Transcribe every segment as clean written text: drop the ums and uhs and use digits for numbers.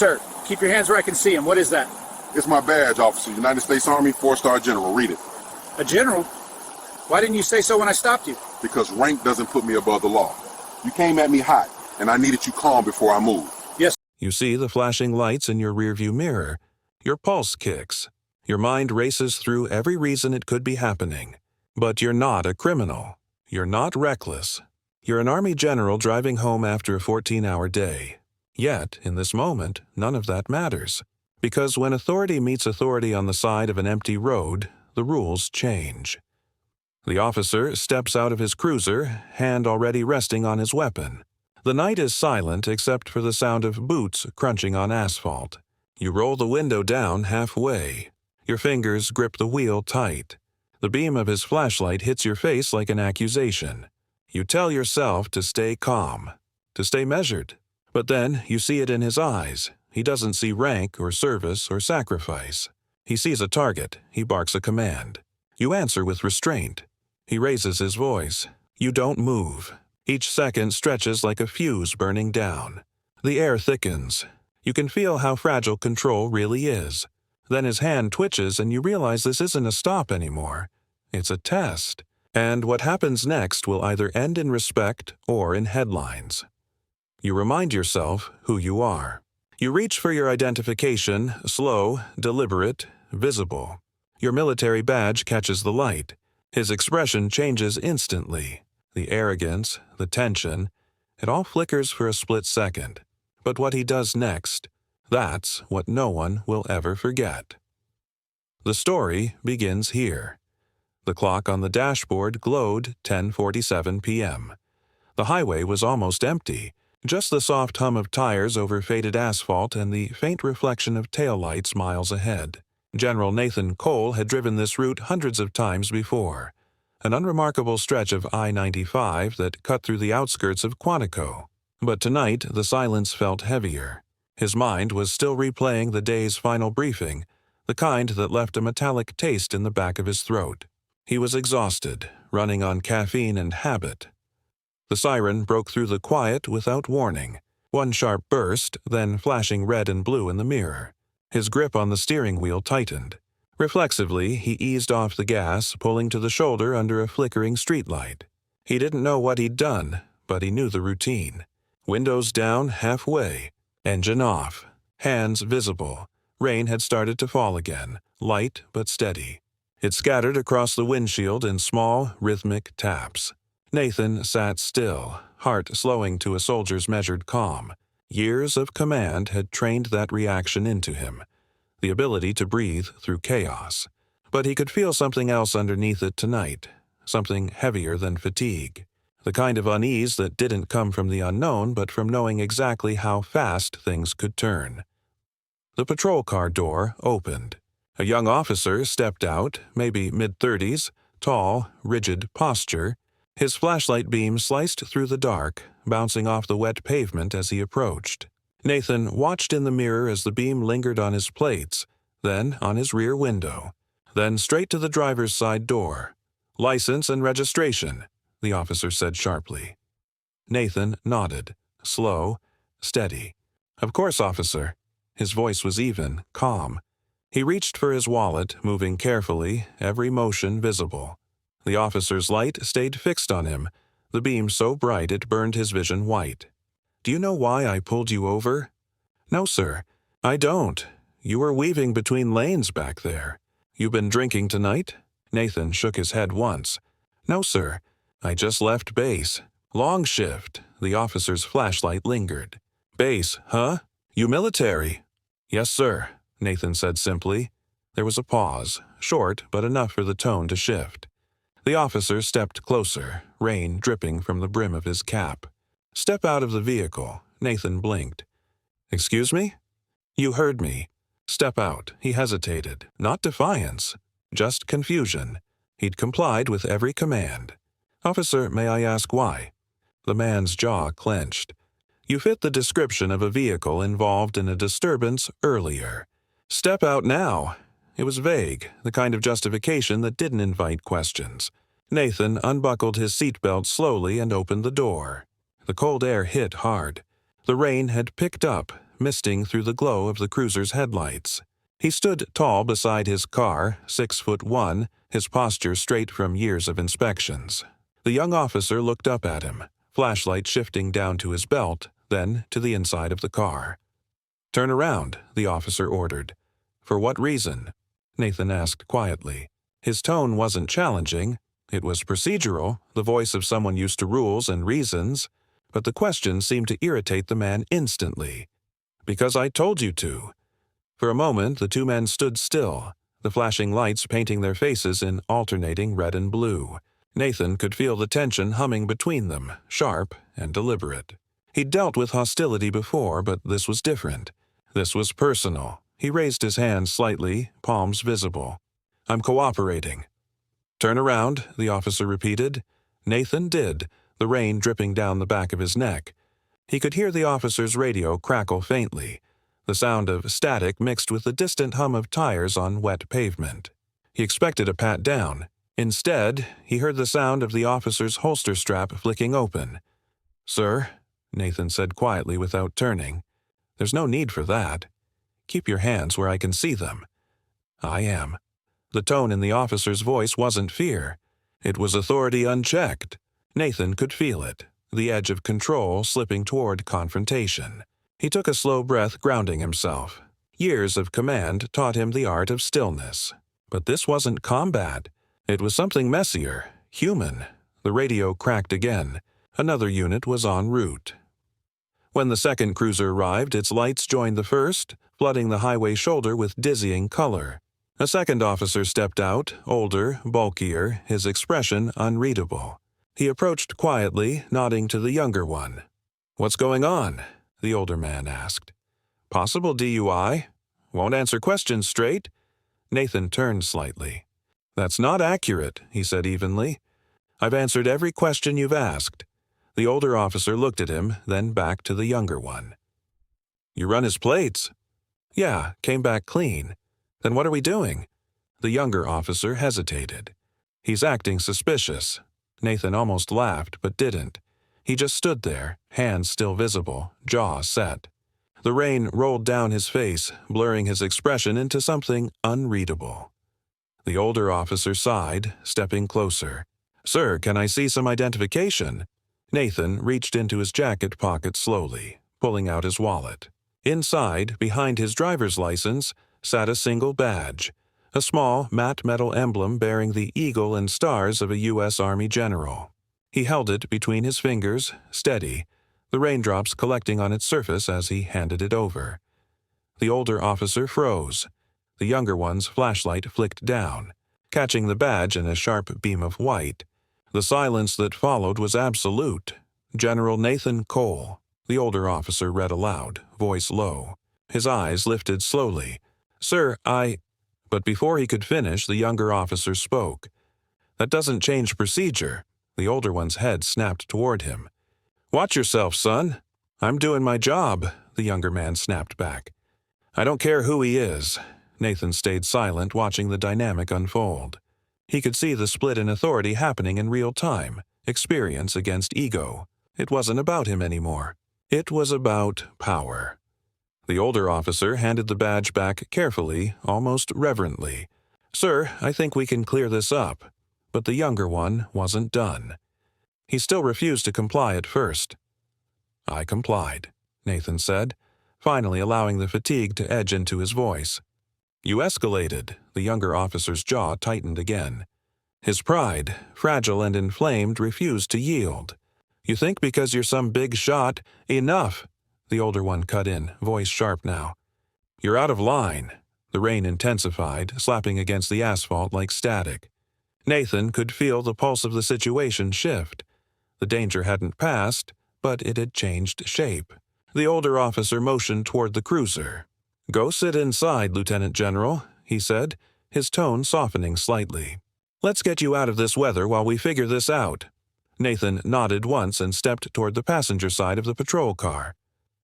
sir. Keep your hands where I can see them. What is that? It's my badge, officer. United States Army, 4-star general. Read it. A general? Why didn't you say so when I stopped you? Because rank doesn't put me above the law. You came at me hot, and I needed you calm before I moved. Yes. You see the flashing lights in your rearview mirror. Your pulse kicks. Your mind races through every reason it could be happening. But you're not a criminal. You're not reckless. You're an Army general driving home after a 14-hour day. Yet, in this moment, none of that matters. Because when authority meets authority on the side of an empty road, the rules change. The officer steps out of his cruiser, hand already resting on his weapon. The night is silent except for the sound of boots crunching on asphalt. You roll the window down halfway. Your fingers grip the wheel tight. The beam of his flashlight hits your face like an accusation. You tell yourself to stay calm, to stay measured. But then you see it in his eyes. He doesn't see rank or service or sacrifice. He sees a target. He barks a command. You answer with restraint. He raises his voice. You don't move. Each second stretches like a fuse burning down. The air thickens. You can feel how fragile control really is. Then his hand twitches and you realize this isn't a stop anymore. It's a test. And what happens next will either end in respect or in headlines. You remind yourself who you are. You reach for your identification, slow, deliberate, visible. Your military badge catches the light. His expression changes instantly. The arrogance, the tension, it all flickers for a split second. But what he does next, that's what no one will ever forget. The story begins here. The clock on the dashboard glowed 10:47 p.m. The highway was almost empty, just the soft hum of tires over faded asphalt and the faint reflection of taillights miles ahead. General Nathan Cole had driven this route hundreds of times before, an unremarkable stretch of I-95 that cut through the outskirts of Quantico. But tonight the silence felt heavier. His mind was still replaying the day's final briefing, the kind that left a metallic taste in the back of his throat. He was exhausted, running on caffeine and habit. The siren broke through the quiet without warning. One sharp burst, then flashing red and blue in the mirror. His grip on the steering wheel tightened. Reflexively, he eased off the gas, pulling to the shoulder under a flickering streetlight. He didn't know what he'd done, but he knew the routine. Windows down halfway. Engine off. Hands visible. Rain had started to fall again, light but steady. It scattered across the windshield in small, rhythmic taps. Nathan sat still, heart slowing to a soldier's measured calm. Years of command had trained that reaction into him, the ability to breathe through chaos. But he could feel something else underneath it tonight, something heavier than fatigue. The kind of unease that didn't come from the unknown but from knowing exactly how fast things could turn. The patrol car door opened. A young officer stepped out, maybe mid-30s, tall, rigid posture. His flashlight beam sliced through the dark, bouncing off the wet pavement as he approached. Nathan watched in the mirror as the beam lingered on his plates, then on his rear window, then straight to the driver's side door. "License and registration," the officer said sharply. Nathan nodded, slow, steady. "Of course, officer." His voice was even, calm. He reached for his wallet, moving carefully, every motion visible. The officer's light stayed fixed on him, the beam so bright it burned his vision white. "Do you know why I pulled you over?" "No, sir. I don't. You were weaving between lanes back there. You been drinking tonight?" Nathan shook his head once. "No, sir. I just left base. Long shift." The officer's flashlight lingered. "Base, huh? You military?" "Yes, sir," Nathan said simply. There was a pause, short but enough for the tone to shift. The officer stepped closer, rain dripping from the brim of his cap. "Step out of the vehicle." Nathan blinked. "Excuse me?" "You heard me. Step out." He hesitated. Not defiance, just confusion. He'd complied with every command. "Officer, may I ask why?" The man's jaw clenched. "You fit the description of a vehicle involved in a disturbance earlier. Step out now." It was vague, the kind of justification that didn't invite questions. Nathan unbuckled his seatbelt slowly and opened the door. The cold air hit hard. The rain had picked up, misting through the glow of the cruiser's headlights. He stood tall beside his car, 6'1", his posture straight from years of inspections. The young officer looked up at him, flashlight shifting down to his belt, then to the inside of the car. "Turn around," the officer ordered. "For what reason?" Nathan asked quietly. His tone wasn't challenging. It was procedural, the voice of someone used to rules and reasons, but the question seemed to irritate the man instantly. "Because I told you to." For a moment, the two men stood still, the flashing lights painting their faces in alternating red and blue. Nathan could feel the tension humming between them, sharp and deliberate. He'd dealt with hostility before, but this was different. This was personal. He raised his hands slightly, palms visible. "I'm cooperating." "Turn around," the officer repeated. Nathan did, the rain dripping down the back of his neck. He could hear the officer's radio crackle faintly, the sound of static mixed with the distant hum of tires on wet pavement. He expected a pat down. Instead, he heard the sound of the officer's holster strap flicking open. "Sir," Nathan said quietly without turning, "there's no need for that. Keep your hands where I can see them." "I am." The tone in the officer's voice wasn't fear. It was authority unchecked. Nathan could feel it, the edge of control slipping toward confrontation. He took a slow breath, grounding himself. Years of command taught him the art of stillness. But this wasn't combat. It was something messier, human. The radio cracked again. Another unit was en route. When the second cruiser arrived, its lights joined the first, flooding the highway shoulder with dizzying color. A second officer stepped out, older, bulkier, his expression unreadable. He approached quietly, nodding to the younger one. "What's going on?" the older man asked. "Possible DUI? Won't answer questions straight?" Nathan turned slightly. "That's not accurate," he said evenly. "I've answered every question you've asked." The older officer looked at him, then back to the younger one. "You run his plates?" "Yeah, came back clean." "Then what are we doing?" The younger officer hesitated. "He's acting suspicious." Nathan almost laughed, but didn't. He just stood there, hands still visible, jaw set. The rain rolled down his face, blurring his expression into something unreadable. The older officer sighed, stepping closer. "Sir, can I see some identification?" Nathan reached into his jacket pocket slowly, pulling out his wallet. Inside, behind his driver's license, sat a single badge, a small matte metal emblem bearing the eagle and stars of a U.S. Army general. He held it between his fingers, steady, the raindrops collecting on its surface as he handed it over. The older officer froze. The younger one's flashlight flicked down, catching the badge in a sharp beam of white. The silence that followed was absolute. "General Nathan Cole," the older officer read aloud, voice low. His eyes lifted slowly. "Sir, But before he could finish, the younger officer spoke. "That doesn't change procedure." The older one's head snapped toward him. "Watch yourself, son." "I'm doing my job," the younger man snapped back. "I don't care who he is." Nathan stayed silent, watching the dynamic unfold. He could see the split in authority happening in real time, experience against ego. It wasn't about him anymore. It was about power. The older officer handed the badge back carefully, almost reverently. "Sir, I think we can clear this up." But the younger one wasn't done. He still refused to comply at first. "I complied," Nathan said, finally allowing the fatigue to edge into his voice. "You escalated." The younger officer's jaw tightened again. His pride, fragile and inflamed, refused to yield. "You think because you're some big shot, enough!" The older one cut in, voice sharp now. "You're out of line." The rain intensified, slapping against the asphalt like static. Nathan could feel the pulse of the situation shift. The danger hadn't passed, but it had changed shape. The older officer motioned toward the cruiser. "Go sit inside, Lieutenant General," he said, his tone softening slightly. "Let's get you out of this weather while we figure this out." Nathan nodded once and stepped toward the passenger side of the patrol car.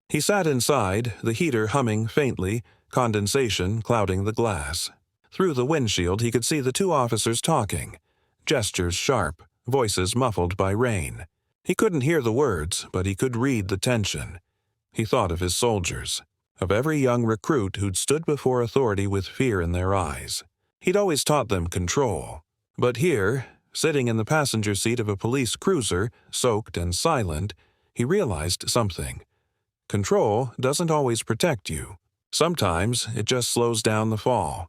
He sat inside, the heater humming faintly, condensation clouding the glass. Through the windshield he could see the two officers talking, gestures sharp, voices muffled by rain. He couldn't hear the words, but he could read the tension. He thought of his soldiers. of every young recruit who'd stood before authority with fear in their eyes. He'd always taught them control. But here, sitting in the passenger seat of a police cruiser, soaked and silent, he realized something. Control doesn't always protect you. Sometimes it just slows down the fall.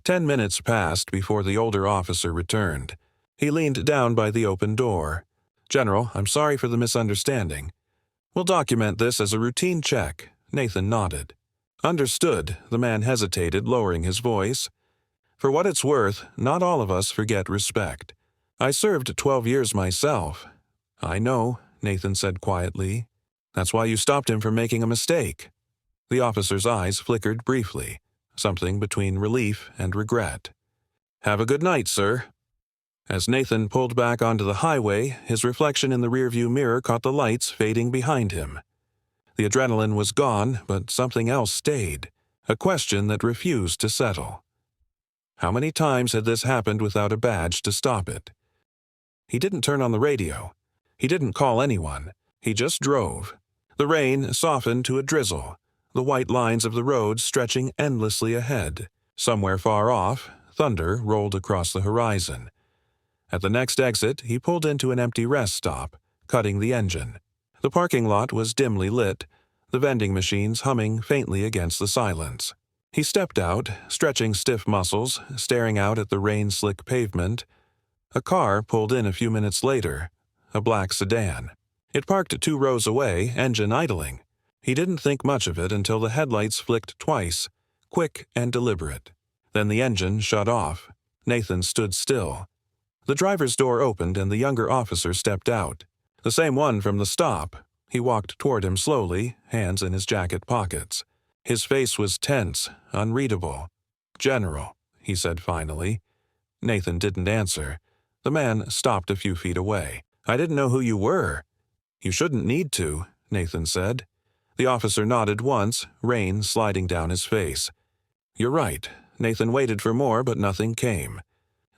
10 minutes passed before the older officer returned. He leaned down by the open door. "General, I'm sorry for the misunderstanding. We'll document this as a routine check." Nathan nodded. "Understood." The man hesitated, lowering his voice. "For what it's worth, not all of us forget respect. I served 12 years myself." "I know," Nathan said quietly. "That's why you stopped him from making a mistake." The officer's eyes flickered briefly, something between relief and regret. "Have a good night, sir." As Nathan pulled back onto the highway, his reflection in the rearview mirror caught the lights fading behind him. The adrenaline was gone, but something else stayed, a question that refused to settle. How many times had this happened without a badge to stop it? He didn't turn on the radio. He didn't call anyone. He just drove. The rain softened to a drizzle, the white lines of the road stretching endlessly ahead. Somewhere far off, thunder rolled across the horizon. At the next exit, he pulled into an empty rest stop, cutting the engine. The parking lot was dimly lit, the vending machines humming faintly against the silence. He stepped out, stretching stiff muscles, staring out at the rain-slick pavement. A car pulled in a few minutes later, a black sedan. It parked 2 rows away, engine idling. He didn't think much of it until the headlights flicked twice, quick and deliberate. Then the engine shut off. Nathan stood still. The driver's door opened and the younger officer stepped out. The same one from the stop. He walked toward him slowly, hands in his jacket pockets. His face was tense, unreadable. "General," he said finally. Nathan didn't answer. The man stopped a few feet away. "I didn't know who you were." "You shouldn't need to," Nathan said. The officer nodded once, rain sliding down his face. "You're right." Nathan waited for more, but nothing came.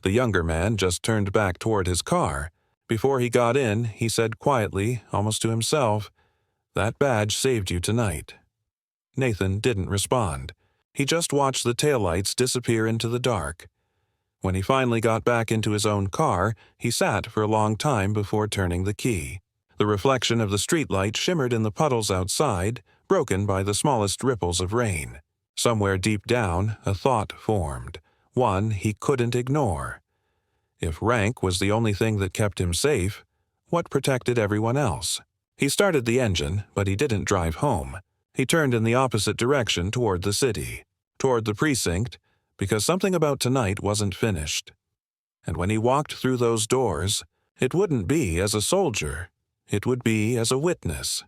The younger man just turned back toward his car. Before he got in, he said quietly, almost to himself, "That badge saved you tonight." Nathan didn't respond. He just watched the taillights disappear into the dark. When he finally got back into his own car, he sat for a long time before turning the key. The reflection of the streetlight shimmered in the puddles outside, broken by the smallest ripples of rain. Somewhere deep down, a thought formed, one he couldn't ignore. If rank was the only thing that kept him safe, what protected everyone else? He started the engine, but he didn't drive home. He turned in the opposite direction toward the city, toward the precinct, because something about tonight wasn't finished. And when he walked through those doors, it wouldn't be as a soldier. It would be as a witness.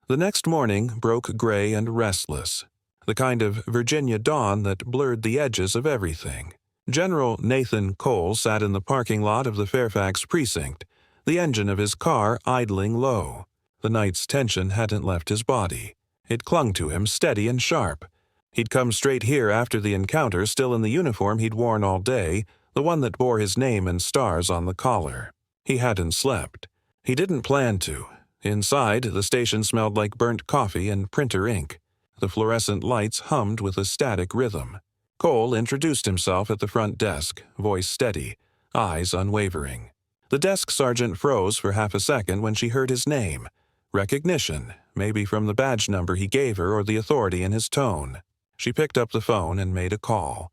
The next morning broke gray and restless, the kind of Virginia dawn that blurred the edges of everything. General Nathan Cole sat in the parking lot of the Fairfax precinct, the engine of his car idling low. The night's tension hadn't left his body. It clung to him, steady and sharp. He'd come straight here after the encounter, still in the uniform he'd worn all day, the one that bore his name and stars on the collar. He hadn't slept. He didn't plan to. Inside, the station smelled like burnt coffee and printer ink. The fluorescent lights hummed with a static rhythm. Cole introduced himself at the front desk, voice steady, eyes unwavering. The desk sergeant froze for half a second when she heard his name. Recognition, maybe from the badge number he gave her or the authority in his tone. She picked up the phone and made a call.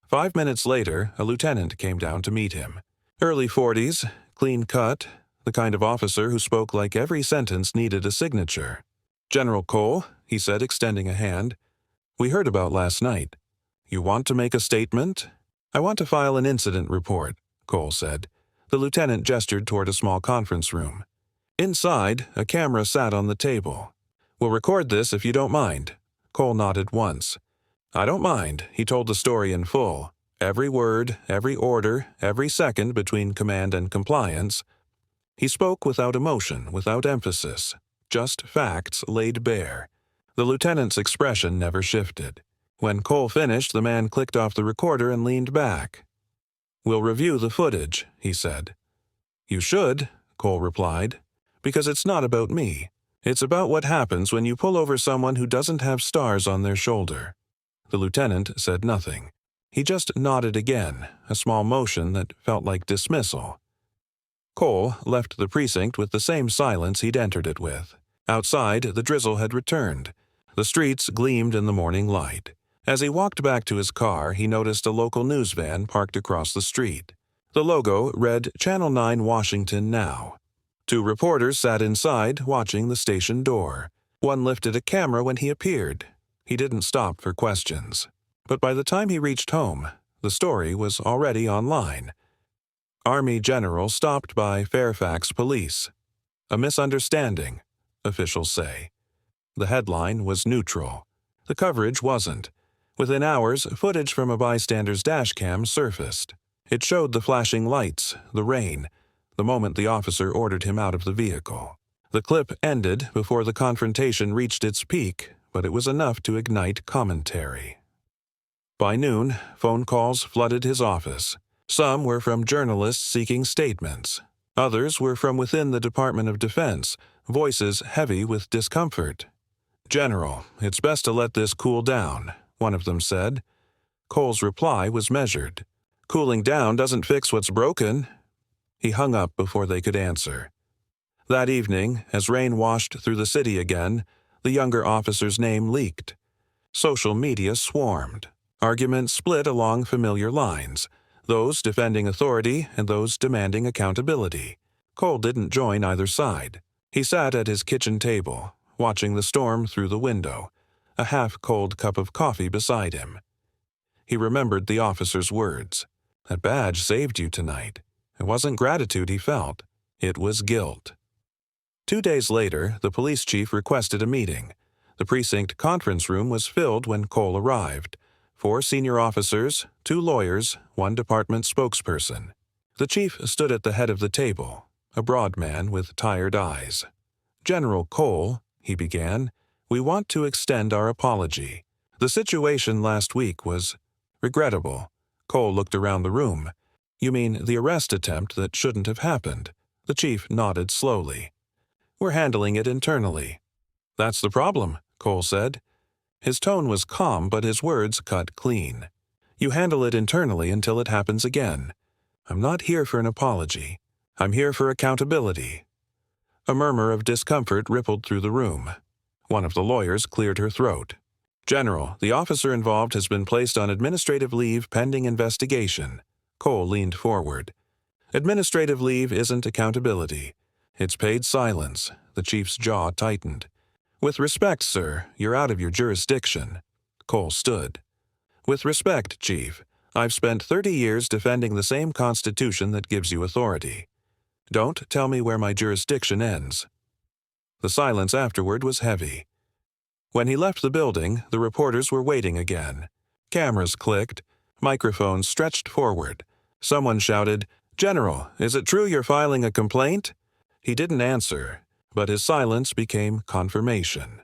5 minutes later, a lieutenant came down to meet him. Early 40s, clean cut, the kind of officer who spoke like every sentence needed a signature. "General Cole," he said, extending a hand, "we heard about last night. You want to make a statement?" "I want to file an incident report," Cole said. The lieutenant gestured toward a small conference room. Inside, a camera sat on the table. "We'll record this if you don't mind." Cole nodded once. "I don't mind." He told the story in full. Every word, every order, every second between command and compliance. He spoke without emotion, without emphasis. Just facts laid bare. The lieutenant's expression never shifted. When Cole finished, the man clicked off the recorder and leaned back. "We'll review the footage," he said. "You should," Cole replied, "because it's not about me. It's about what happens when you pull over someone who doesn't have stars on their shoulder." The lieutenant said nothing. He just nodded again, a small motion that felt like dismissal. Cole left the precinct with the same silence he'd entered it with. Outside, the drizzle had returned. The streets gleamed in the morning light. As he walked back to his car, he noticed a local news van parked across the street. The logo read Channel 9 Washington Now. 2 reporters sat inside, watching the station door. One lifted a camera when he appeared. He didn't stop for questions. But by the time he reached home, the story was already online. Army general stopped by Fairfax police. A misunderstanding, officials say. The headline was neutral. The coverage wasn't. Within hours, footage from a bystander's dashcam surfaced. It showed the flashing lights, the rain, the moment the officer ordered him out of the vehicle. The clip ended before the confrontation reached its peak, but it was enough to ignite commentary. By noon, phone calls flooded his office. Some were from journalists seeking statements. Others were from within the Department of Defense, voices heavy with discomfort. "General, it's best to let this cool down," one of them said. Cole's reply was measured. "Cooling down doesn't fix what's broken." He hung up before they could answer. That evening, as rain washed through the city again, the younger officer's name leaked. Social media swarmed. Arguments split along familiar lines, those defending authority and those demanding accountability. Cole didn't join either side. He sat at his kitchen table, watching the storm through the window, a half-cold cup of coffee beside him. He remembered the officer's words. "That badge saved you tonight." It wasn't gratitude he felt. It was guilt. 2 days later, the police chief requested a meeting. The precinct conference room was filled when Cole arrived. 4 senior officers, 2 lawyers, 1 department spokesperson. The chief stood at the head of the table, a broad man with tired eyes. "General Cole," he began, "we want to extend our apology. The situation last week was regrettable." Cole looked around the room. "You mean the arrest attempt that shouldn't have happened?" The chief nodded slowly. "We're handling it internally." "That's the problem," Cole said. His tone was calm, but his words cut clean. "You handle it internally until it happens again. I'm not here for an apology. I'm here for accountability." A murmur of discomfort rippled through the room. One of the lawyers cleared her throat. "General, the officer involved has been placed on administrative leave pending investigation." Cole leaned forward. "Administrative leave isn't accountability. It's paid silence." The chief's jaw tightened. "With respect, sir, you're out of your jurisdiction." Cole stood. "With respect, Chief, I've spent 30 years defending the same Constitution that gives you authority. Don't tell me where my jurisdiction ends." The silence afterward was heavy. When he left the building, the reporters were waiting again. Cameras clicked. Microphones stretched forward. Someone shouted, "General, is it true you're filing a complaint?" He didn't answer, but his silence became confirmation.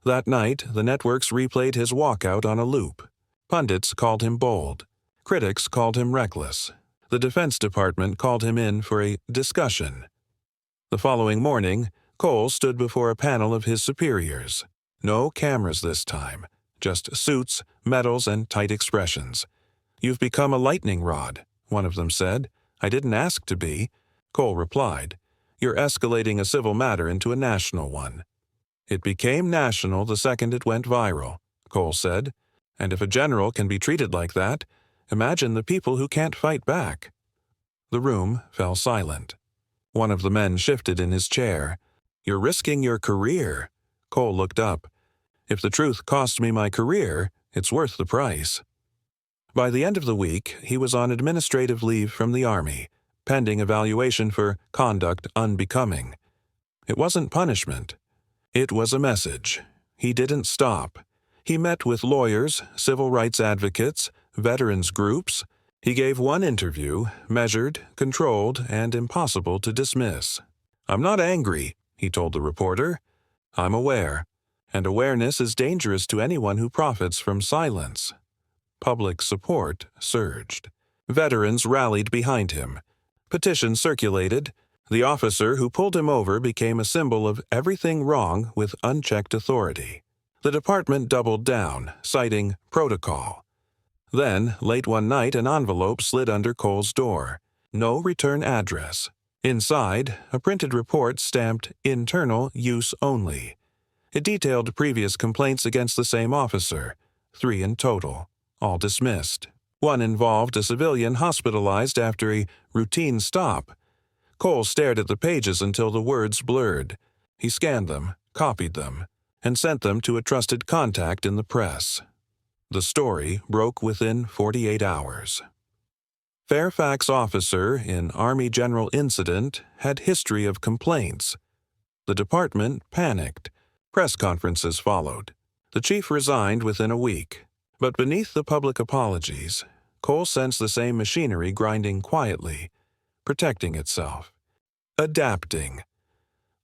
That night, the networks replayed his walkout on a loop. Pundits called him bold. Critics called him reckless. The Defense Department called him in for a discussion. The following morning, Cole stood before a panel of his superiors. No cameras this time, just suits, medals, and tight expressions. "You've become a lightning rod," one of them said. "I didn't ask to be." Cole replied, "You're escalating a civil matter into a national one." "It became national the second it went viral," Cole said. "And if a general can be treated like that, imagine the people who can't fight back." The room fell silent. One of the men shifted in his chair. "You're risking your career." Cole looked up. "If the truth costs me my career, it's worth the price." By the end of the week, he was on administrative leave from the Army, pending evaluation for conduct unbecoming. It wasn't punishment. It was a message. He didn't stop. He met with lawyers, civil rights advocates, veterans groups. He gave one interview, measured, controlled, and impossible to dismiss. "I'm not angry," he told the reporter. "I'm aware. And awareness is dangerous to anyone who profits from silence." Public support surged. Veterans rallied behind him. Petitions circulated. The officer who pulled him over became a symbol of everything wrong with unchecked authority. The department doubled down, citing protocol. Then, late one night, an envelope slid under Cole's door. No return address. Inside, a printed report stamped internal use only. It detailed previous complaints against the same officer, 3 in total, all dismissed. One involved a civilian hospitalized after a routine stop. Cole stared at the pages until the words blurred. He scanned them, copied them, and sent them to a trusted contact in the press. The story broke within 48 hours. Fairfax officer in Army General incident had history of complaints. The department panicked. Press conferences followed. The chief resigned within a week. But beneath the public apologies, Cole sensed the same machinery grinding quietly, protecting itself, adapting.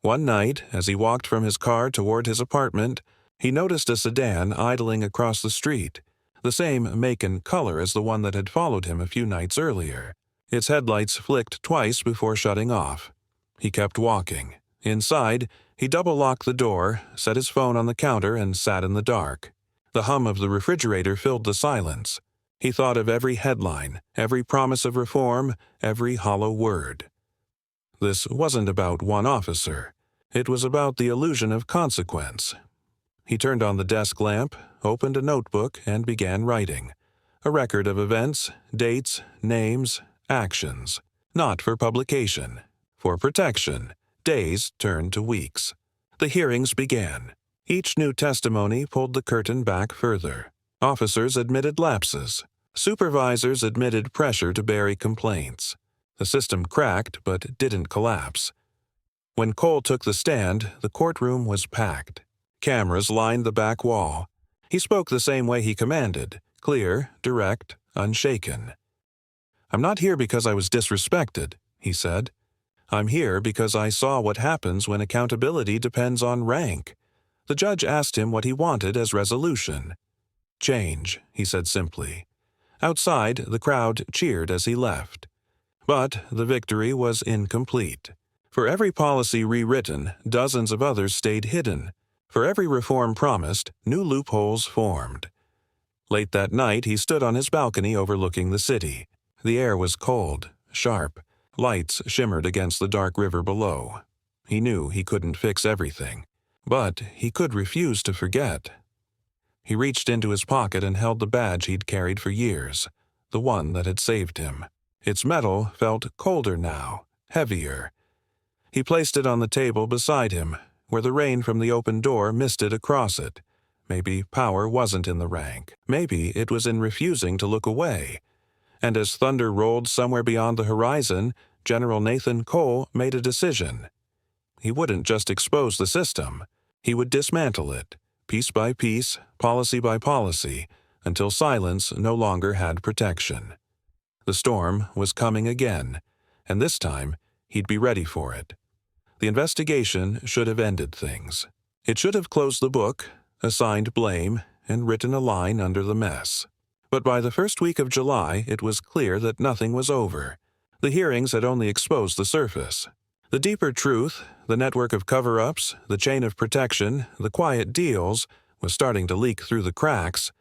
One night, as he walked from his car toward his apartment, he noticed a sedan idling across the street, the same make and color as the one that had followed him a few nights earlier. Its headlights flicked twice before shutting off. He kept walking. Inside, he double-locked the door, set his phone on the counter, and sat in the dark. The hum of the refrigerator filled the silence. He thought of every headline, every promise of reform, every hollow word. This wasn't about one officer. It was about the illusion of consequence. He turned on the desk lamp, opened a notebook, and began writing. A record of events, dates, names, actions. Not for publication. For protection. Days turned to weeks. The hearings began. Each new testimony pulled the curtain back further. Officers admitted lapses. Supervisors admitted pressure to bury complaints. The system cracked but didn't collapse. When Cole took the stand, the courtroom was packed. Cameras lined the back wall. He spoke the same way he commanded, clear, direct, unshaken. "I'm not here because I was disrespected," he said. "I'm here because I saw what happens when accountability depends on rank." The judge asked him what he wanted as resolution. "Change," he said simply. Outside, the crowd cheered as he left. But the victory was incomplete. For every policy rewritten, dozens of others stayed hidden. For every reform promised, new loopholes formed. Late that night, he stood on his balcony overlooking the city. The air was cold, sharp. Lights shimmered against the dark river below. He knew he couldn't fix everything, but he could refuse to forget. He reached into his pocket and held the badge he'd carried for years, the one that had saved him. Its metal felt colder now, heavier. He placed it on the table beside him, where the rain from the open door misted across it. Maybe power wasn't in the rank. Maybe it was in refusing to look away. And as thunder rolled somewhere beyond the horizon, General Nathan Cole made a decision. He wouldn't just expose the system. He would dismantle it, piece by piece, policy by policy, until silence no longer had protection. The storm was coming again, and this time he'd be ready for it. The investigation should have ended things. It should have closed the book, assigned blame, and written a line under the mess. But by the first week of July, it was clear that nothing was over. The hearings had only exposed the surface. The deeper truth, the network of cover-ups, the chain of protection, the quiet deals, was starting to leak through the cracks.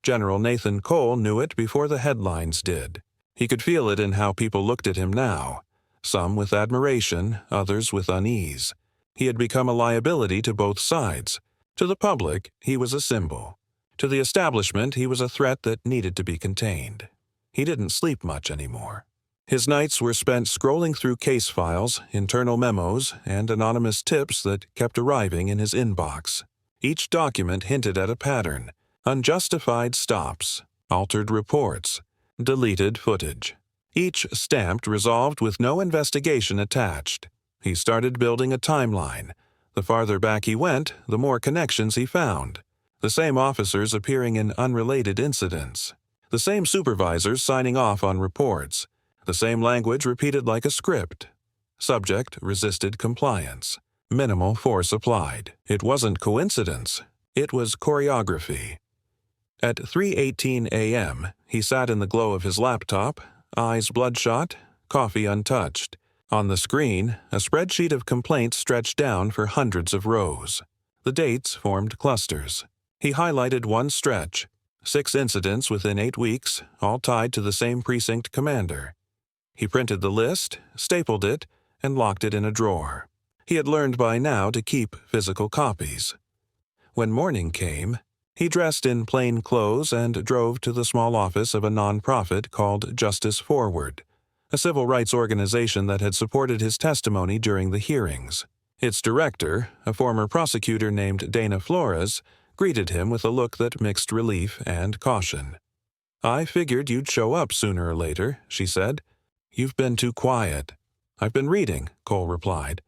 General Nathan Cole knew it before the headlines did. He could feel it in how people looked at him now, some with admiration, others with unease. He had become a liability to both sides. To the public, he was a symbol. To the establishment, he was a threat that needed to be contained. He didn't sleep much anymore. His nights were spent scrolling through case files, internal memos, and anonymous tips that kept arriving in his inbox. Each document hinted at a pattern: unjustified stops, altered reports, deleted footage. Each stamped resolved with no investigation attached. He started building a timeline. The farther back he went, the more connections he found. The same officers appearing in unrelated incidents. The same supervisors signing off on reports. The same language repeated like a script. Subject resisted compliance. Minimal force applied. It wasn't coincidence. It was choreography. At 3:18 a.m., he sat in the glow of his laptop, eyes bloodshot, coffee untouched. On the screen, a spreadsheet of complaints stretched down for hundreds of rows. The dates formed clusters. He highlighted one stretch, 6 incidents within 8 weeks, all tied to the same precinct commander. He printed the list, stapled it, and locked it in a drawer. He had learned by now to keep physical copies. When morning came, he dressed in plain clothes and drove to the small office of a nonprofit called Justice Forward, a civil rights organization that had supported his testimony during the hearings. Its director, a former prosecutor named Dana Flores, greeted him with a look that mixed relief and caution. "I figured you'd show up sooner or later," she said. "You've been too quiet." "I've been reading," Cole replied.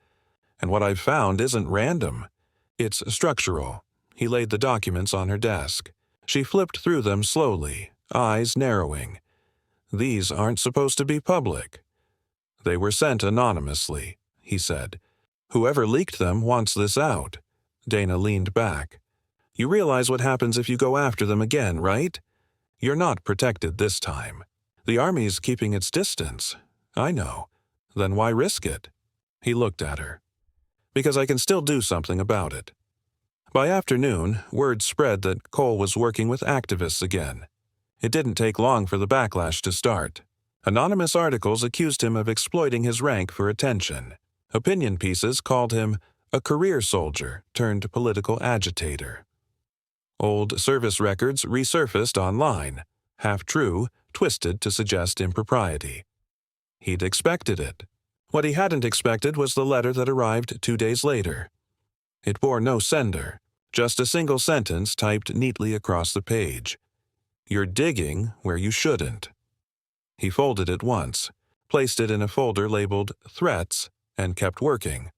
"And what I've found isn't random. It's structural." He laid the documents on her desk. She flipped through them slowly, eyes narrowing. "These aren't supposed to be public." "They were sent anonymously," he said. "Whoever leaked them wants this out." Dana leaned back. "You realize what happens if you go after them again, right? You're not protected this time. The Army's keeping its distance." "I know. Then why risk it?" He looked at her. "Because I can still do something about it." By afternoon, word spread that Cole was working with activists again. It didn't take long for the backlash to start. Anonymous articles accused him of exploiting his rank for attention. Opinion pieces called him a career soldier turned political agitator. Old service records resurfaced online, half true, twisted to suggest impropriety. He'd expected it. What he hadn't expected was the letter that arrived 2 days later. It bore no sender, just a single sentence typed neatly across the page. "You're digging where you shouldn't." He folded it once, placed it in a folder labeled Threats, and kept working.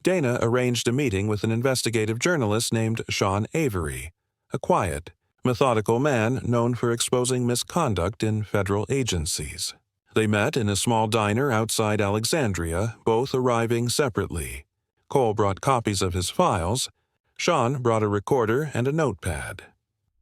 Dana arranged a meeting with an investigative journalist named Sean Avery, a quiet, methodical man known for exposing misconduct in federal agencies. They met in a small diner outside Alexandria, both arriving separately. Cole brought copies of his files. Sean brought a recorder and a notepad.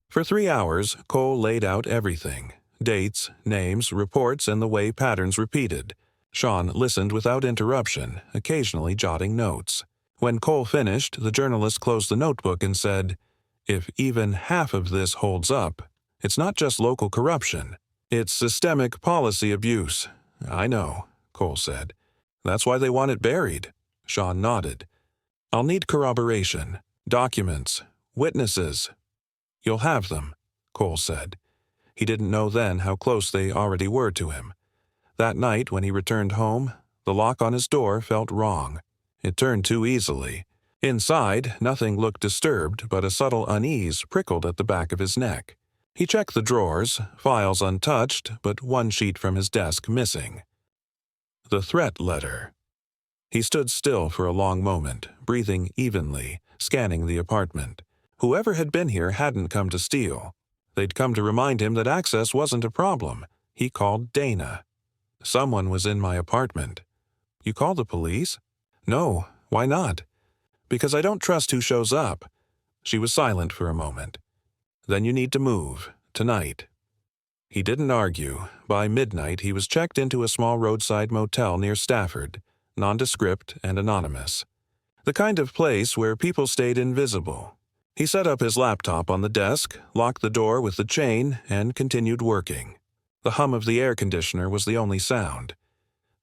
For 3 hours, Cole laid out everything: dates, names, reports, and the way patterns repeated. Sean listened without interruption, occasionally jotting notes. When Cole finished, the journalist closed the notebook and said, "If even half of this holds up, it's not just local corruption. It's systemic policy abuse." "I know," Cole said. "That's why they want it buried." Sean nodded. "I'll need corroboration, documents, witnesses." "You'll have them," Cole said. He didn't know then how close they already were to him. That night, when he returned home, the lock on his door felt wrong. It turned too easily. Inside, nothing looked disturbed, but a subtle unease prickled at the back of his neck. He checked the drawers, files untouched, but one sheet from his desk missing. The threat letter. He stood still for a long moment, breathing evenly, scanning the apartment. Whoever had been here hadn't come to steal. They'd come to remind him that access wasn't a problem. He called Dana. "Someone was in my apartment." "You call the police?" "No. Why not?" "Because I don't trust who shows up." She was silent for a moment. "Then you need to move, tonight." He didn't argue. By midnight, he was checked into a small roadside motel near Stafford, nondescript and anonymous. The kind of place where people stayed invisible. He set up his laptop on the desk, locked the door with the chain, and continued working. The hum of the air conditioner was the only sound.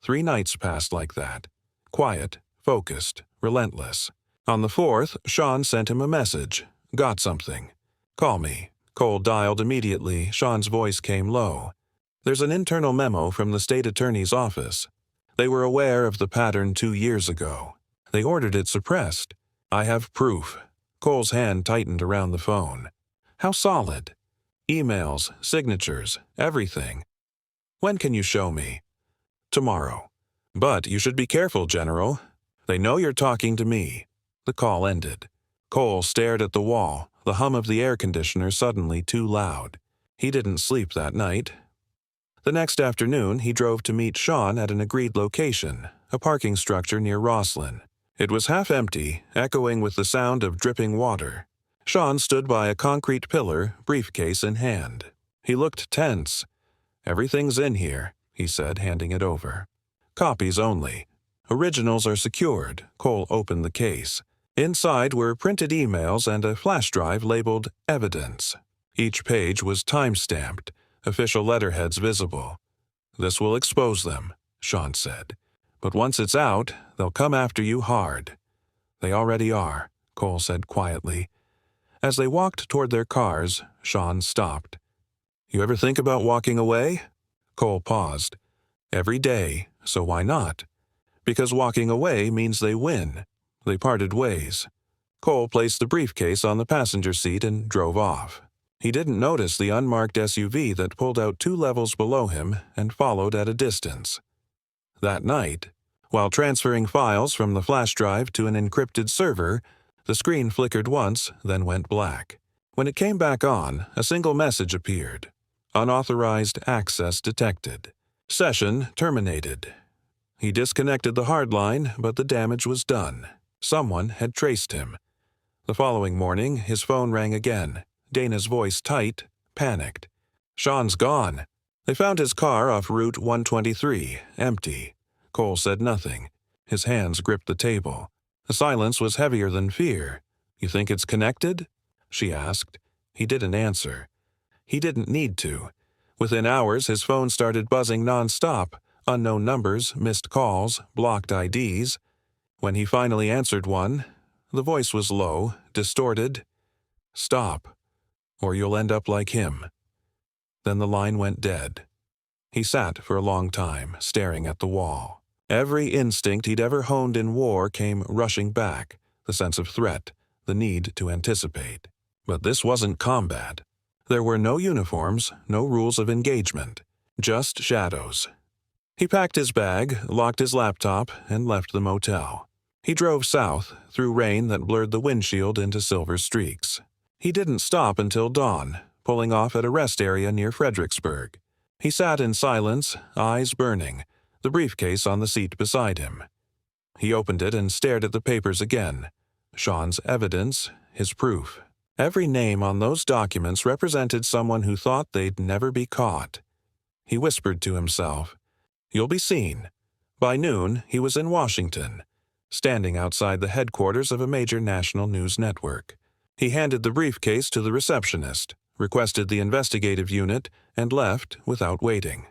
3 nights passed like that. Quiet, focused, relentless. On the 4th, Sean sent him a message. "Got something. Call me." Cole dialed immediately. Sean's voice came low. "There's an internal memo from the state attorney's office. They were aware of the pattern 2 years ago. They ordered it suppressed. I have proof." Cole's hand tightened around the phone. "How solid?" "Emails, signatures, everything." "When can you show me?" "Tomorrow." "But you should be careful, General. They know you're talking to me." The call ended. Cole stared at the wall, the hum of the air conditioner suddenly too loud. He didn't sleep that night. The next afternoon, he drove to meet Sean at an agreed location, a parking structure near Rosslyn. It was half empty, echoing with the sound of dripping water. Sean stood by a concrete pillar, briefcase in hand. He looked tense. "Everything's in here," he said, handing it over. Copies only. Originals are secured. Cole opened the case. Inside were printed emails and a flash drive labeled Evidence. Each page was time-stamped, official letterheads visible. "This will expose them," Sean said. "But once it's out, they'll come after you hard." "They already are," Cole said quietly. As they walked toward their cars, Sean stopped. "You ever think about walking away?" Cole paused. "Every day, so why not?" "Because walking away means they win." They parted ways. Cole placed the briefcase on the passenger seat and drove off. He didn't notice the unmarked SUV that pulled out 2 levels below him and followed at a distance. That night, while transferring files from the flash drive to an encrypted server, the screen flickered once, then went black. When it came back on, a single message appeared. "Unauthorized access detected. Session terminated." He disconnected the hard line, but the damage was done. Someone had traced him. The following morning, his phone rang again. Dana's voice tight, panicked. "Sean's gone." They found his car off Route 123, empty. Cole said nothing. His hands gripped the table. The silence was heavier than fear. "You think it's connected?" she asked. He didn't answer. He didn't need to. Within hours, his phone started buzzing nonstop. Unknown numbers, missed calls, blocked IDs. When he finally answered one, the voice was low, distorted. "Stop, or you'll end up like him." Then the line went dead. He sat for a long time, staring at the wall. Every instinct he'd ever honed in war came rushing back, the sense of threat, the need to anticipate. But this wasn't combat. There were no uniforms, no rules of engagement, just shadows. He packed his bag, locked his laptop, and left the motel. He drove south, through rain that blurred the windshield into silver streaks. He didn't stop until dawn, pulling off at a rest area near Fredericksburg. He sat in silence, eyes burning, the briefcase on the seat beside him. He opened it and stared at the papers again. Sean's evidence, his proof. Every name on those documents represented someone who thought they'd never be caught. He whispered to himself, "You'll be seen." By noon, he was in Washington, standing outside the headquarters of a major national news network. He handed the briefcase to the receptionist, requested the investigative unit, and left without waiting.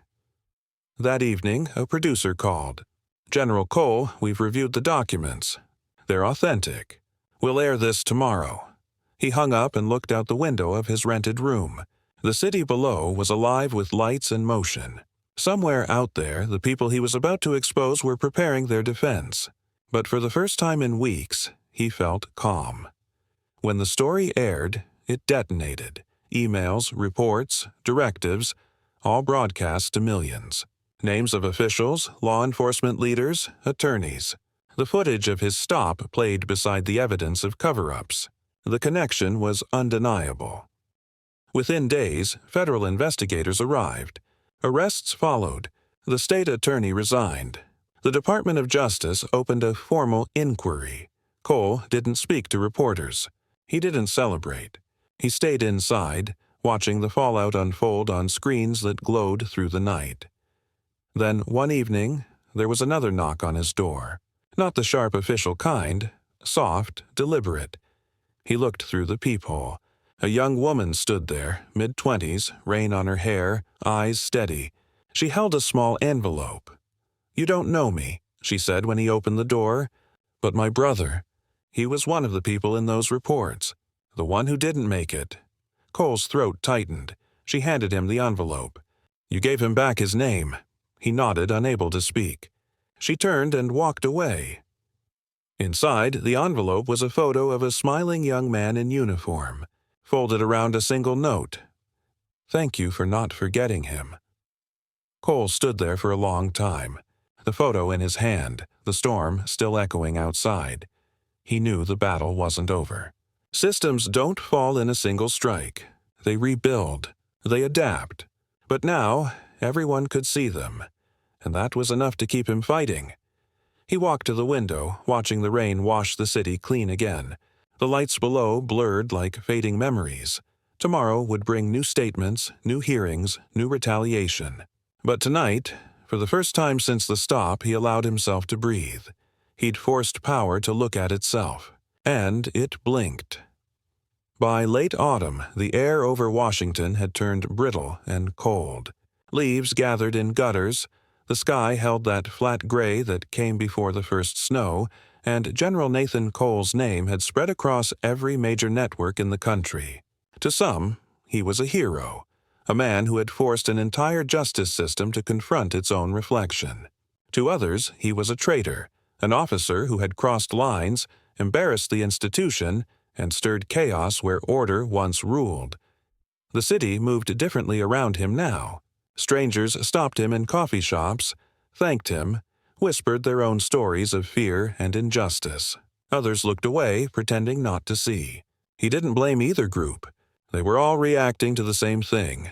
That evening, a producer called. "General Cole, we've reviewed the documents. They're authentic. We'll air this tomorrow." He hung up and looked out the window of his rented room. The city below was alive with lights and motion. Somewhere out there, the people he was about to expose were preparing their defense. But for the first time in weeks, he felt calm. When the story aired, it detonated. Emails, reports, directives, all broadcast to millions. Names of officials, law enforcement leaders, attorneys. The footage of his stop played beside the evidence of cover-ups. The connection was undeniable. Within days, federal investigators arrived. Arrests followed. The state attorney resigned. The Department of Justice opened a formal inquiry. Cole didn't speak to reporters. He didn't celebrate. He stayed inside, watching the fallout unfold on screens that glowed through the night. Then, one evening, there was another knock on his door. Not the sharp official kind, soft, deliberate. He looked through the peephole. A young woman stood there, mid-20s, rain on her hair, eyes steady. She held a small envelope. "You don't know me," she said when he opened the door. "But my brother, he was one of the people in those reports. The one who didn't make it." Cole's throat tightened. She handed him the envelope. "You gave him back his name." He nodded, unable to speak. She turned and walked away. Inside, the envelope was a photo of a smiling young man in uniform, folded around a single note. "Thank you for not forgetting him." Cole stood there for a long time, the photo in his hand, the storm still echoing outside. He knew the battle wasn't over. Systems don't fall in a single strike. They rebuild. They adapt. But now, everyone could see them, and that was enough to keep him fighting. He walked to the window, watching the rain wash the city clean again. The lights below blurred like fading memories. Tomorrow would bring new statements, new hearings, new retaliation. But tonight, For the first time since the stop, he allowed himself to breathe. He'd forced power to look at itself, and it blinked. By late autumn, the air over Washington had turned brittle and cold. Leaves gathered in gutters, the sky held that flat gray that came before the first snow, and General Nathan Cole's name had spread across every major network in the country. To some, he was a hero, a man who had forced an entire justice system to confront its own reflection. To others, he was a traitor, an officer who had crossed lines, embarrassed the institution, and stirred chaos where order once ruled. The city moved differently around him now. Strangers stopped him in coffee shops, thanked him, whispered their own stories of fear and injustice. Others looked away, pretending not to see. He didn't blame either group. They were all reacting to the same thing: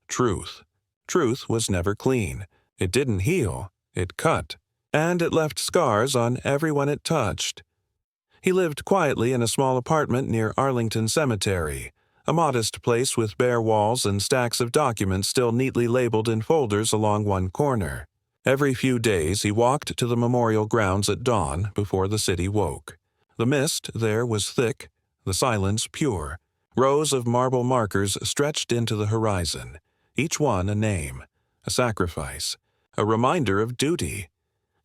truth. Truth was never clean. It didn't heal. It cut. And it left scars on everyone it touched. He lived quietly in a small apartment near Arlington Cemetery, a modest place with bare walls and stacks of documents still neatly labeled in folders along one corner. Every few days he walked to the memorial grounds at dawn before the city woke. The mist there was thick, the silence pure. Rows of marble markers stretched into the horizon, each one a name, a sacrifice, a reminder of duty.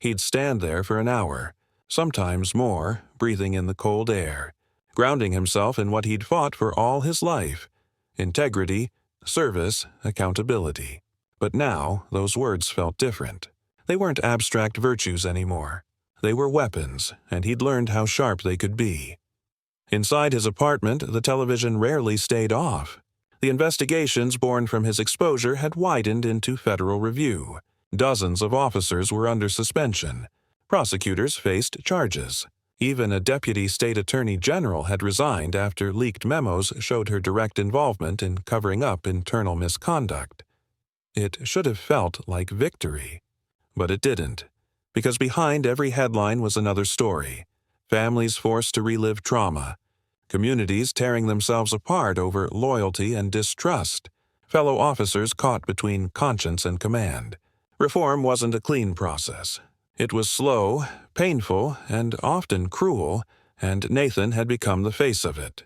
He'd stand there for an hour, sometimes more, breathing in the cold air, grounding himself in what he'd fought for all his life: integrity, service, accountability. But now those words felt different. They weren't abstract virtues anymore. They were weapons, and he'd learned how sharp they could be. Inside his apartment, the television rarely stayed off. The investigations born from his exposure had widened into federal review. Dozens of officers were under suspension. Prosecutors faced charges. Even a deputy state attorney general had resigned after leaked memos showed her direct involvement in covering up internal misconduct. It should have felt like victory. But it didn't, because behind every headline was another story: families forced to relive trauma, communities tearing themselves apart over loyalty and distrust, fellow officers caught between conscience and command. Reform wasn't a clean process. It was slow, painful, and often cruel, and Nathan had become the face of it.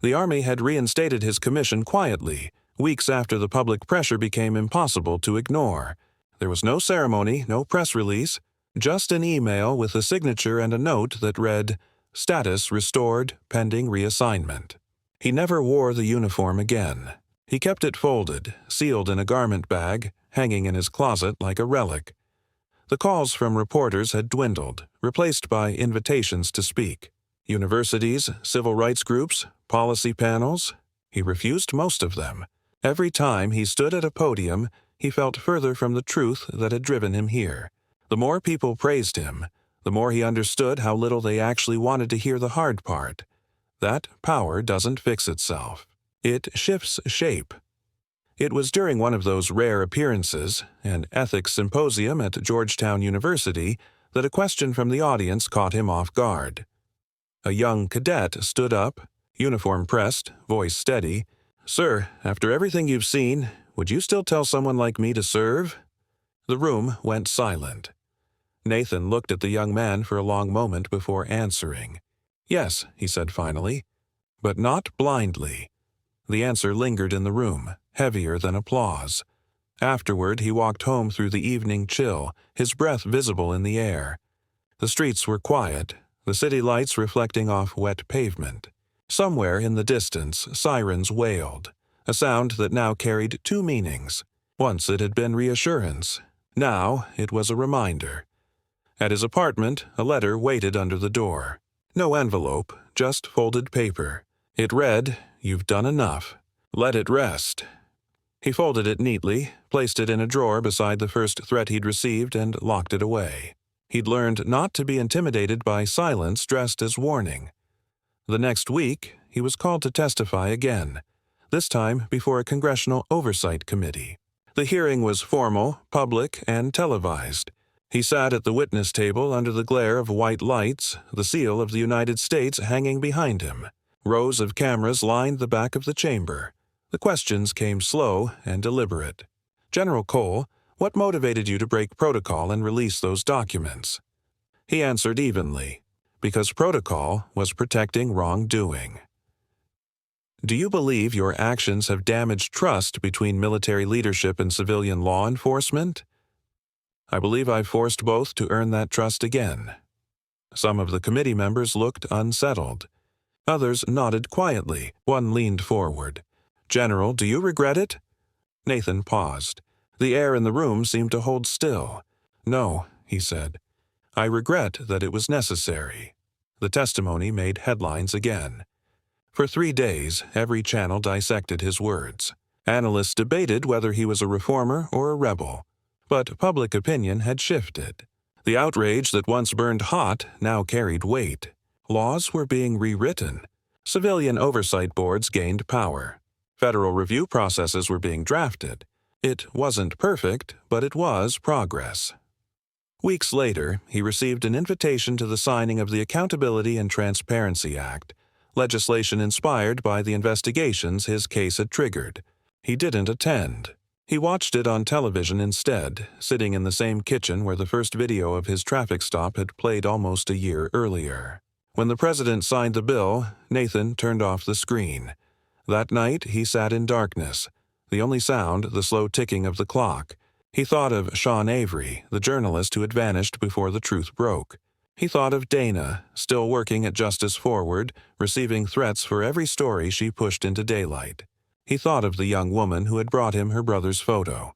The Army had reinstated his commission quietly, weeks after the public pressure became impossible to ignore. There was no ceremony, no press release, just an email with a signature and a note that read, "Status restored, pending reassignment." He never wore the uniform again. He kept it folded, sealed in a garment bag, hanging in his closet like a relic. The calls from reporters had dwindled, replaced by invitations to speak. Universities, civil rights groups, policy panels. He refused most of them. Every time he stood at a podium, he felt further from the truth that had driven him here. The more people praised him, the more he understood how little they actually wanted to hear the hard part. That power doesn't fix itself. It shifts shape. It was during one of those rare appearances, an ethics symposium at Georgetown University, that a question from the audience caught him off guard. A young cadet stood up, uniform pressed, voice steady. "Sir, after everything you've seen, would you still tell someone like me to serve?" The room went silent. Nathan looked at the young man for a long moment before answering. "Yes," he said finally, "but not blindly." The answer lingered in the room, heavier than applause. Afterward, he walked home through the evening chill, his breath visible in the air. The streets were quiet, the city lights reflecting off wet pavement. Somewhere in the distance, sirens wailed, a sound that now carried two meanings. Once it had been reassurance. Now it was a reminder. At his apartment, a letter waited under the door. No envelope, just folded paper. It read, "You've done enough. Let it rest." He folded it neatly, placed it in a drawer beside the first threat he'd received, and locked it away. He'd learned not to be intimidated by silence dressed as warning. The next week, he was called to testify again, this time before a congressional oversight committee. The hearing was formal, public, and televised. He sat at the witness table under the glare of white lights, the seal of the United States hanging behind him. Rows of cameras lined the back of the chamber. The questions came slow and deliberate. General Cole, What motivated you to break protocol and release those documents? He answered evenly, because protocol was protecting wrongdoing. Do you believe your actions have damaged trust between military leadership and civilian law enforcement? I believe I've forced both to earn that trust again. Some of the committee members looked unsettled. Others nodded quietly. One leaned forward. General, do you regret it? Nathan paused. The air in the room seemed to hold still. No, he said. I regret that it was necessary. The testimony made headlines again. For 3 days, every channel dissected his words. Analysts debated whether he was a reformer or a rebel. But public opinion had shifted. The outrage that once burned hot now carried weight. Laws were being rewritten. Civilian oversight boards gained power. Federal review processes were being drafted. It wasn't perfect, but it was progress. Weeks later, he received an invitation to the signing of the Accountability and Transparency Act, legislation inspired by the investigations his case had triggered. He didn't attend. He watched it on television instead, sitting in the same kitchen where the first video of his traffic stop had played almost a year earlier. When the president signed the bill, Nathan turned off the screen. That night, he sat in darkness. The only sound, the slow ticking of the clock. He thought of Sean Avery, the journalist who had vanished before the truth broke. He thought of Dana, still working at Justice Forward, receiving threats for every story she pushed into daylight. He thought of the young woman who had brought him her brother's photo.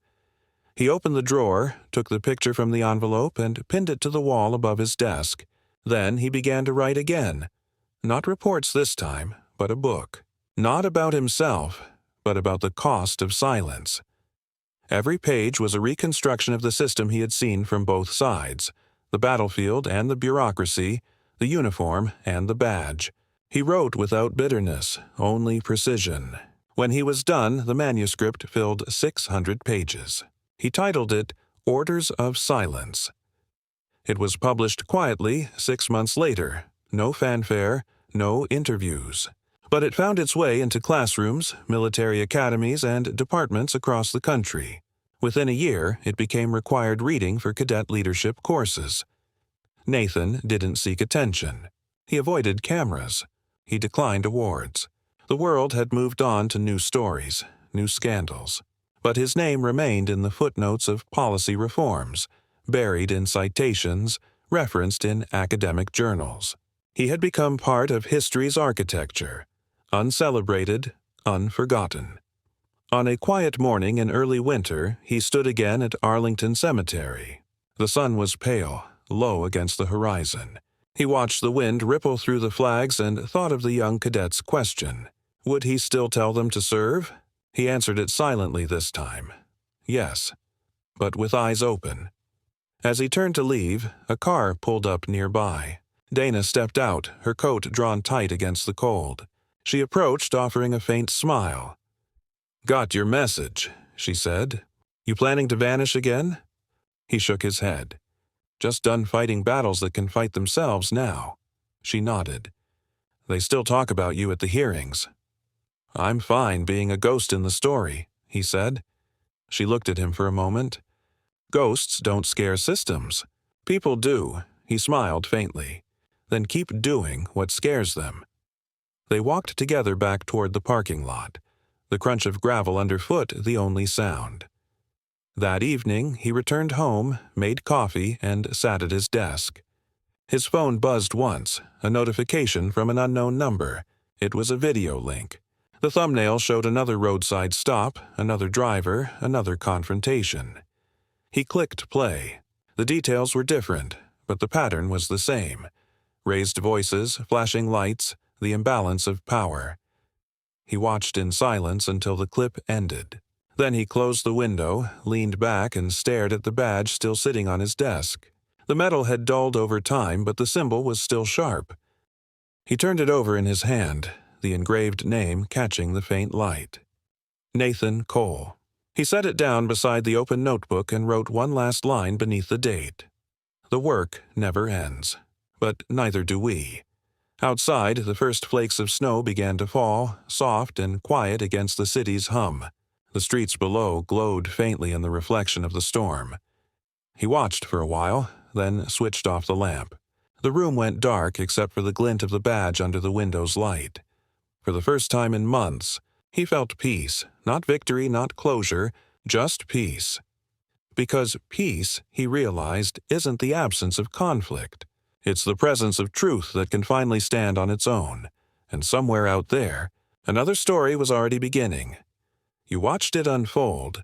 He opened the drawer, took the picture from the envelope, and pinned it to the wall above his desk. Then he began to write again. Not reports this time, but a book. Not about himself, but about the cost of silence. Every page was a reconstruction of the system he had seen from both sides, the battlefield and the bureaucracy, the uniform and the badge. He wrote without bitterness, only precision. When he was done, the manuscript filled 600 pages. He titled it Orders of Silence. It was published quietly 6 months later. No fanfare, no interviews. But it found its way into classrooms, military academies, and departments across the country. Within a year, it became required reading for cadet leadership courses. Nathan didn't seek attention. He avoided cameras. He declined awards. The world had moved on to new stories, new scandals. But his name remained in the footnotes of policy reforms, buried in citations, referenced in academic journals. He had become part of history's architecture, uncelebrated, unforgotten. On a quiet morning in early winter, he stood again at Arlington Cemetery. The sun was pale, low against the horizon. He watched the wind ripple through the flags and thought of the young cadet's question. Would he still tell them to serve? He answered it silently this time. Yes, but with eyes open. As he turned to leave, a car pulled up nearby. Dana stepped out, her coat drawn tight against the cold. She approached, offering a faint smile. "Got your message," she said. "You planning to vanish again?" He shook his head. "Just done fighting battles that can fight themselves now." She nodded. "They still talk about you at the hearings." "I'm fine being a ghost in the story," he said. She looked at him for a moment. "Ghosts don't scare systems. People do," he smiled faintly. "Then keep doing what scares them." They walked together back toward the parking lot, the crunch of gravel underfoot the only sound. That evening, he returned home, made coffee, and sat at his desk. His phone buzzed once, a notification from an unknown number. It was a video link. The thumbnail showed another roadside stop, another driver, another confrontation. He clicked play. The details were different, but the pattern was the same. Raised voices, flashing lights, the imbalance of power. He watched in silence until the clip ended. Then he closed the window, leaned back, and stared at the badge still sitting on his desk. The metal had dulled over time, but the symbol was still sharp. He turned it over in his hand, the engraved name catching the faint light. Nathan Cole. He set it down beside the open notebook and wrote one last line beneath the date. The work never ends. But neither do we. Outside, the first flakes of snow began to fall, soft and quiet against the city's hum. The streets below glowed faintly in the reflection of the storm. He watched for a while, then switched off the lamp. The room went dark except for the glint of the badge under the window's light. For the first time in months, he felt peace, not victory, not closure, just peace. Because peace, he realized, isn't the absence of conflict. It's the presence of truth that can finally stand on its own. And somewhere out there, another story was already beginning. You watched it unfold.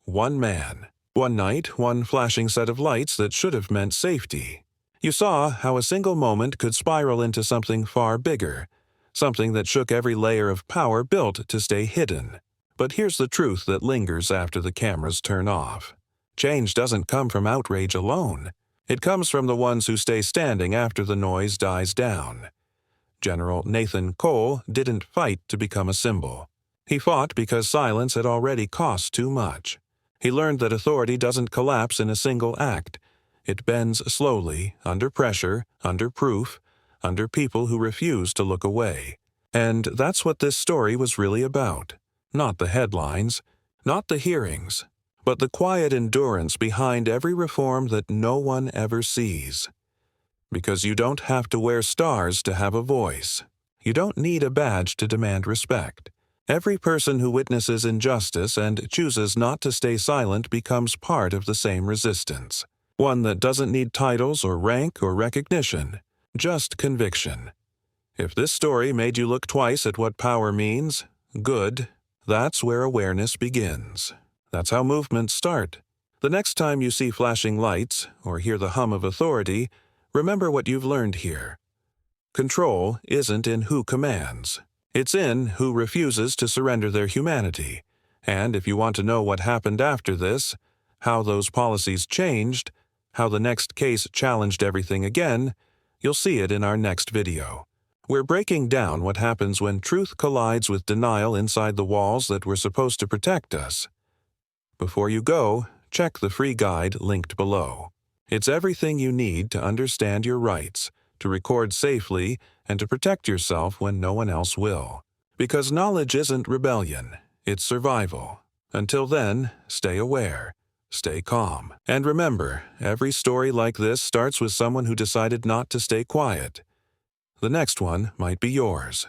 One man, one night, one flashing set of lights that should have meant safety. You saw how a single moment could spiral into something far bigger, something that shook every layer of power built to stay hidden. But here's the truth that lingers after the cameras turn off. Change doesn't come from outrage alone. It comes from the ones who stay standing after the noise dies down. General Nathan Cole didn't fight to become a symbol. He fought because silence had already cost too much. He learned that authority doesn't collapse in a single act. It bends slowly, under pressure, under proof, under people who refuse to look away. And that's what this story was really about. Not the headlines, not the hearings, but the quiet endurance behind every reform that no one ever sees. Because you don't have to wear stars to have a voice. You don't need a badge to demand respect. Every person who witnesses injustice and chooses not to stay silent becomes part of the same resistance. One that doesn't need titles or rank or recognition, just conviction. If this story made you look twice at what power means, good. That's where awareness begins. That's how movements start. The next time you see flashing lights or hear the hum of authority, remember what you've learned here. Control isn't in who commands. It's in who refuses to surrender their humanity. And if you want to know what happened after this, how those policies changed, how the next case challenged everything again, you'll see it in our next video. We're breaking down what happens when truth collides with denial inside the walls that were supposed to protect us. Before you go, check the free guide linked below. It's everything you need to understand your rights, to record safely, and to protect yourself when no one else will. Because knowledge isn't rebellion, it's survival. Until then, stay aware, stay calm. And remember, every story like this starts with someone who decided not to stay quiet. The next one might be yours.